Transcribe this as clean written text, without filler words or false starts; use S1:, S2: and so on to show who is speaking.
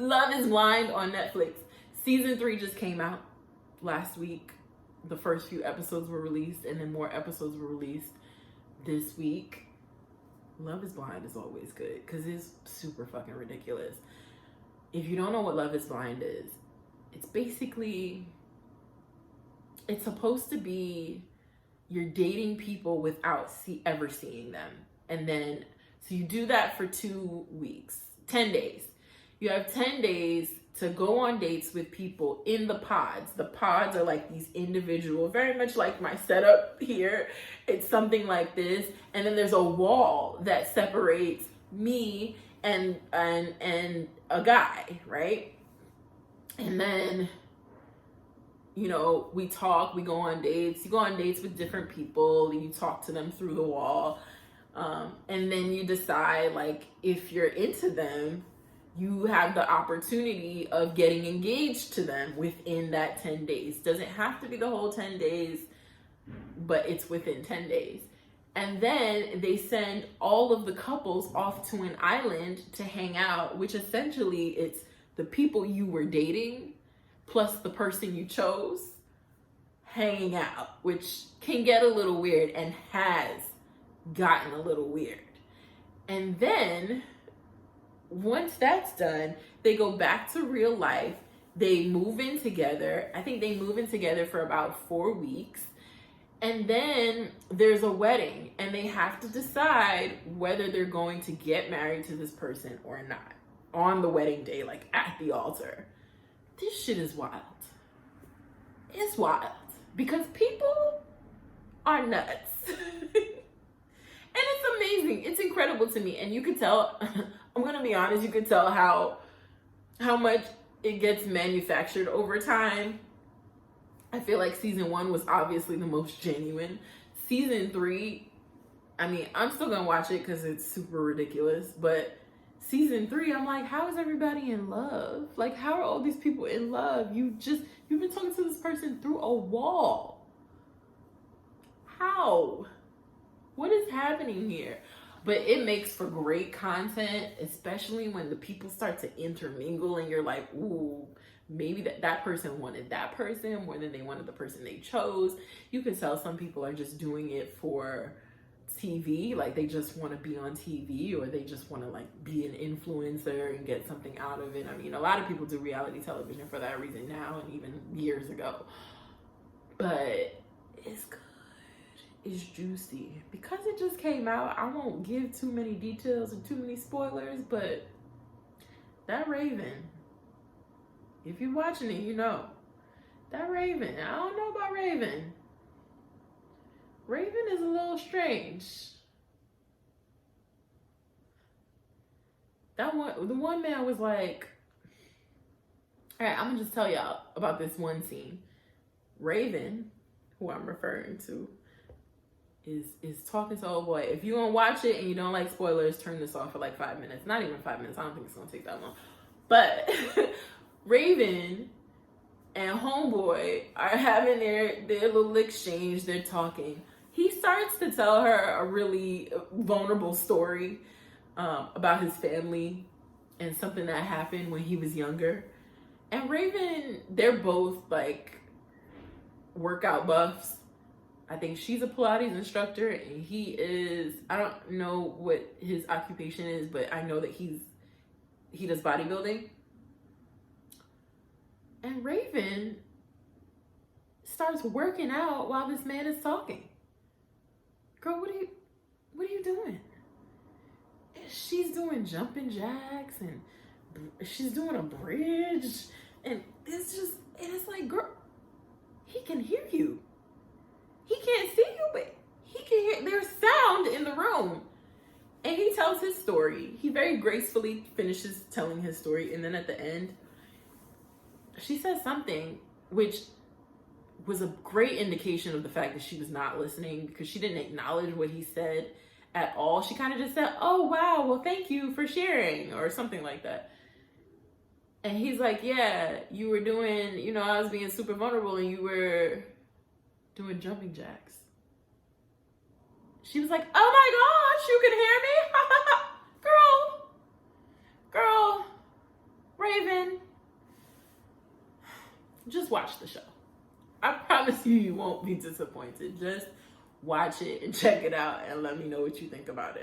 S1: Love is Blind on Netflix. Season 3 just came out last week. The first few episodes were released, and then more episodes were released this week. Love is Blind is always good because it's super fucking ridiculous. If you don't know what Love is Blind is, it's basically, it's supposed to be you're dating people without ever seeing them. And then, so you do that for 2 weeks, 10 days. You have 10 days to go on dates with people in the pods. The pods are like these individual, very much like my setup here. It's something like this. And then there's a wall that separates me and a guy, right? And then, you know, we talk, we go on dates. You go on dates with different people, you talk to them through the wall. And then you decide, like, if you're into them, you have the opportunity of getting engaged to them within that 10 days. Doesn't have to be the whole 10 days, but it's within 10 days. And then they send all of the couples off to an island to hang out, which essentially it's the people you were dating plus the person you chose hanging out, which can get a little weird and has gotten a little weird. And then once that's done, they go back to real life. They move in together. I think they move in together for about 4 weeks. And then there's a wedding, and they have to decide whether they're going to get married to this person or not on the wedding day, like at the altar. This shit is wild. It's wild because people are nuts. And it's amazing. It's incredible to me. And you could tell, I'm going to be honest, you could tell how much it gets manufactured over time. I feel like season 1 was obviously the most genuine. Season 3, I mean, I'm still going to watch it because it's super ridiculous. But season 3, I'm like, how is everybody in love? Like, how are all these people in love? You've been talking to this person through a wall. How? What is happening here? But it makes for great content, especially when the people start to intermingle and you're like, ooh, maybe that person wanted that person more than they wanted the person they chose. You can tell some people are just doing it for TV, like they just want to be on TV, or they just want to like be an influencer and get something out of it. I mean, a lot of people do reality television for that reason now and even years ago. But it's good. It's juicy. Because it just came out, I won't give too many details and too many spoilers, but that Raven, if you're watching it, you know. That Raven, I don't know about Raven. Raven is a little strange. The one man was like, all right, I'm gonna just tell y'all about this one scene. Raven, who I'm referring to, is talking to old boy. If you gonna watch it and you don't like spoilers, turn this off for like 5 minutes. Not even 5 minutes. I don't think it's gonna take that long. But Raven and homeboy are having their little exchange. They're talking. He starts to tell her a really vulnerable story about his family and something that happened when he was younger. And Raven, they're both like workout buffs. I think she's a Pilates instructor and he is, I don't know what his occupation is, but I know that he does bodybuilding. And Raven starts working out while this man is talking. Girl, what are you doing? And she's doing jumping jacks and she's doing a bridge. And it's like, girl, he can hear you. He can't see you, but he can hear. There's sound in the room. And he tells his story. He very gracefully finishes telling his story. And then at the end, she says something which was a great indication of the fact that she was not listening, because she didn't acknowledge what he said at all. She kind of just said, oh, wow, well, thank you for sharing, or something like that. And he's like, yeah, you were doing, I was being super vulnerable and you were doing jumping jacks. She was like, oh my gosh, you can hear me? Girl, Raven, given, just watch the show. I promise you, you won't be disappointed. Just watch it and check it out and let me know what you think about it.